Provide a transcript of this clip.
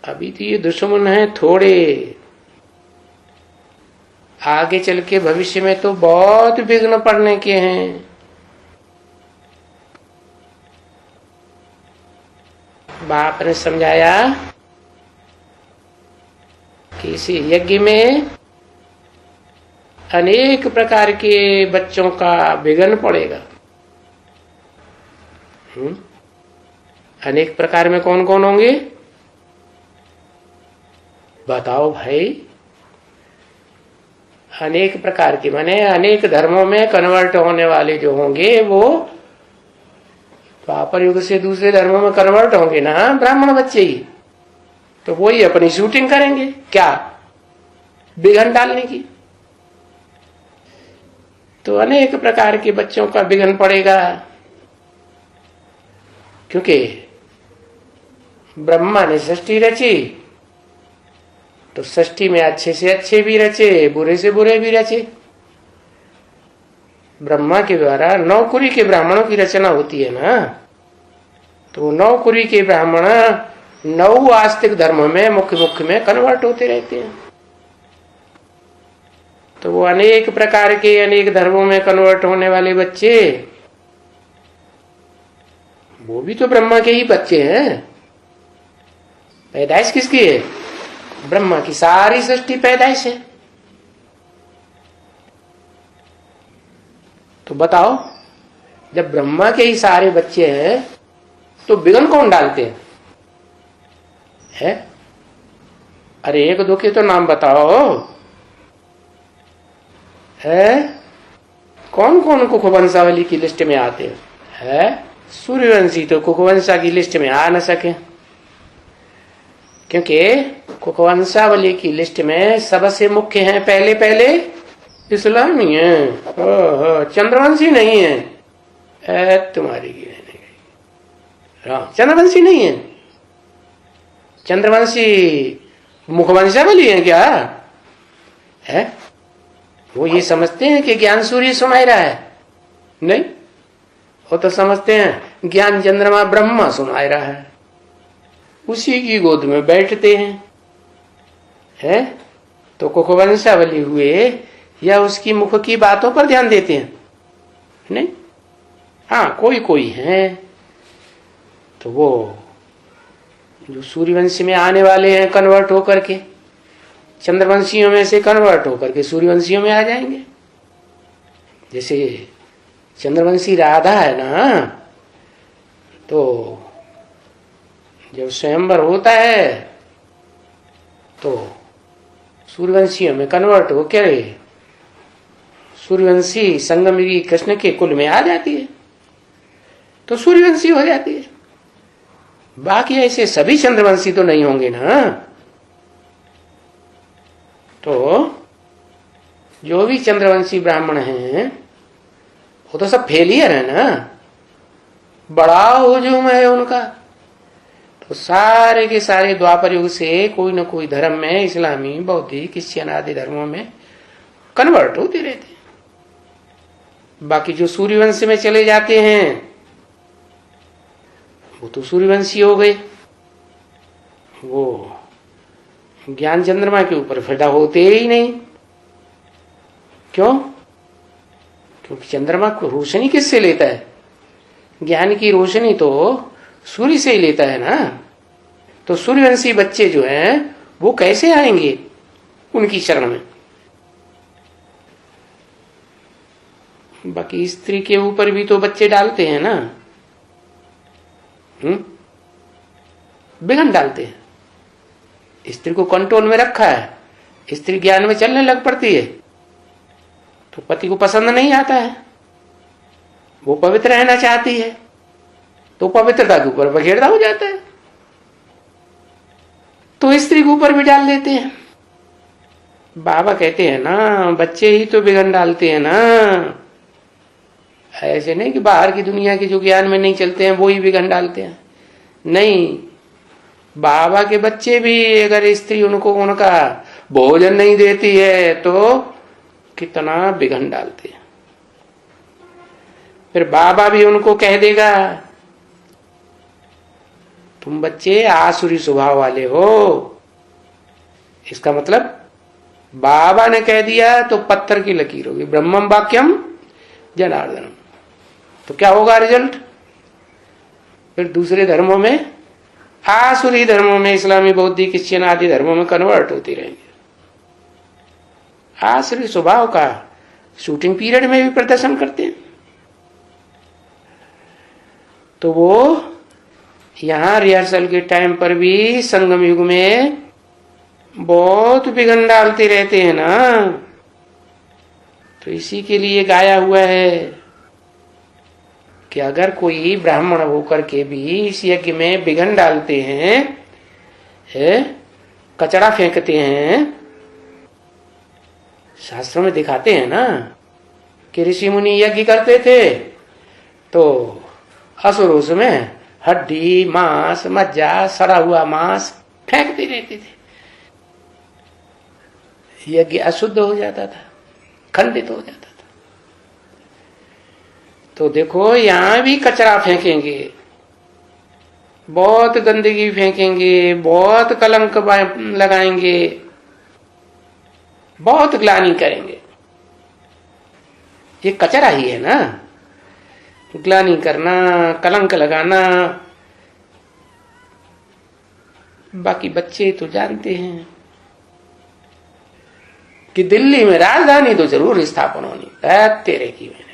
अभी तो ये दुश्मन है थोड़े, आगे चल के भविष्य में तो बहुत विघ्न पड़ने के हैं। बाप ने समझाया कि इसी यज्ञ में अनेक प्रकार के बच्चों का विघ्न पड़ेगा। अनेक प्रकार में कौन कौन होंगे बताओ भाई। अनेक प्रकार की माने अनेक धर्मों में कन्वर्ट होने वाले जो होंगे वो द्वापर युग से दूसरे धर्मों में कन्वर्ट होंगे ना ब्राह्मण बच्चे ही, तो वही अपनी शूटिंग करेंगे क्या विघ्न डालने की। तो अनेक प्रकार के बच्चों का विघ्न पड़ेगा, क्योंकि ब्रह्मा ने सृष्टि रची तो सृष्टि में अच्छे से अच्छे भी रचे, बुरे से बुरे भी रचे। ब्रह्मा के द्वारा 9 कुरी के ब्राह्मणों की रचना होती है ना, तो 9 कुरी के ब्राह्मण 9 आस्तिक धर्म में मुख्य मुख्य में कन्वर्ट होते रहते हैं। तो वो अनेक प्रकार के अनेक धर्मों में कन्वर्ट होने वाले बच्चे वो भी तो ब्रह्मा के ही बच्चे हैं। पैदाइश किसकी है? ब्रह्मा की सारी सृष्टि पैदाइश है। तो बताओ जब ब्रह्मा के ही सारे बच्चे हैं तो विघ्न कौन डालते हैं? है? अरे एक दो के तो नाम बताओ। है? कौन कौन कुखवंशावली की लिस्ट में आते हैं? है? सूर्यवंशी तो कुखवंशा की लिस्ट में आ न सके, क्योंकि कुखवंशावली की लिस्ट में सबसे मुख्य हैं पहले पहले इस्लामी है, चंद्रवंशी नहीं है। तुम्हारी की रहने गई, चंद्रवंशी नहीं है। चंद्रवंशी मुखवंशावली है क्या? है? वो ये समझते हैं कि ज्ञान सूर्य सुनाई रहा है? नहीं, वो तो समझते हैं ज्ञान चंद्रमा ब्रह्मा सुनाई रहा है, उसी की गोद में बैठते हैं। है? तो कुखवंशावली हुए या उसकी मुख की बातों पर ध्यान देते हैं? नहीं। हाँ, कोई कोई है तो वो जो सूर्यवंशी में आने वाले हैं कन्वर्ट होकर के चंद्रवंशियों में से कन्वर्ट होकर के सूर्यवंशियों में आ जाएंगे। जैसे चंद्रवंशी राधा है ना, तो जब स्वयंवर होता है तो सूर्यवंशियों में कन्वर्ट हो के सूर्यवंशी संगमगी कृष्ण के कुल में आ जाती है तो सूर्यवंशी हो जाती है। बाकी ऐसे सभी चंद्रवंशी तो नहीं होंगे ना। तो जो भी चंद्रवंशी ब्राह्मण हैं वो तो सब फेलियर है ना, बड़ा हुजूम है उनका। तो सारे के सारे द्वापर युग से कोई न कोई धर्म में इस्लामी बौद्धिक क्रिश्चियन आदि धर्मों में कन्वर्ट होते रहते हैं। बाकी जो सूर्यवंश में चले जाते हैं वो तो सूर्यवंशी हो गए, वो ज्ञान चंद्रमा के ऊपर फिदा होते ही नहीं। क्यों? क्योंकि चंद्रमा को रोशनी किससे लेता है? ज्ञान की रोशनी तो सूर्य से ही लेता है ना। तो सूर्यवंशी बच्चे जो हैं वो कैसे आएंगे उनकी शरण में? बाकी स्त्री के ऊपर भी तो बच्चे डालते हैं ना, विघ्न डालते हैं। स्त्री को कंट्रोल में रखा है, स्त्री ज्ञान में चलने लग पड़ती है तो पति को पसंद नहीं आता है, वो पवित्र रहना चाहती है तो पवित्रता के ऊपर बखेड़ता हो जाता है, तो स्त्री के ऊपर भी डाल देते हैं। बाबा कहते हैं ना बच्चे ही तो विघ्न डालते हैं ना, ऐसे नहीं कि बाहर की दुनिया के जो ज्ञान में नहीं चलते हैं वो ही विघ्न डालते हैं। नहीं, बाबा के बच्चे भी अगर स्त्री उनको उनका भोजन नहीं देती है तो कितना विघ्न डालते हैं। फिर बाबा भी उनको कह देगा तुम बच्चे आसुरी स्वभाव वाले हो। इसका मतलब बाबा ने कह दिया तो पत्थर की लकीर होगी, ब्रह्मम वाक्यम जनार्दनम। तो क्या होगा रिजल्ट? फिर दूसरे धर्मों में, आसुरी धर्मों में, इस्लामी, बौद्धिक, क्रिश्चियन आदि धर्मों में कन्वर्ट होती रहेंगे। आसुरी स्वभाव का शूटिंग पीरियड में भी प्रदर्शन करते हैं। तो वो यहां रिहर्सल के टाइम पर भी संगम युग में बहुत विघ्न डालते रहते हैं ना। तो इसी के लिए गाया हुआ है कि अगर कोई ब्राह्मण होकर के भी इस यज्ञ में विघ्न डालते हैं, कचरा फेंकते हैं, शास्त्रों में दिखाते हैं ना कि ऋषि मुनि यज्ञ करते थे तो असुर उसमें हड्डी, मांस, मज्जा, सड़ा हुआ मांस फेंकते रहते थे। यज्ञ अशुद्ध हो जाता था, खंडित हो जाता था। तो देखो यहां भी कचरा फेंकेंगे, बहुत गंदगी फेंकेंगे, बहुत कलंक लगाएंगे, बहुत ग्लानि करेंगे। ये कचरा ही है ना, ग्लानि करना, कलंक लगाना। बाकी बच्चे तो जानते हैं कि दिल्ली में राजधानी तो जरूर स्थापन होनी है तेरे की में।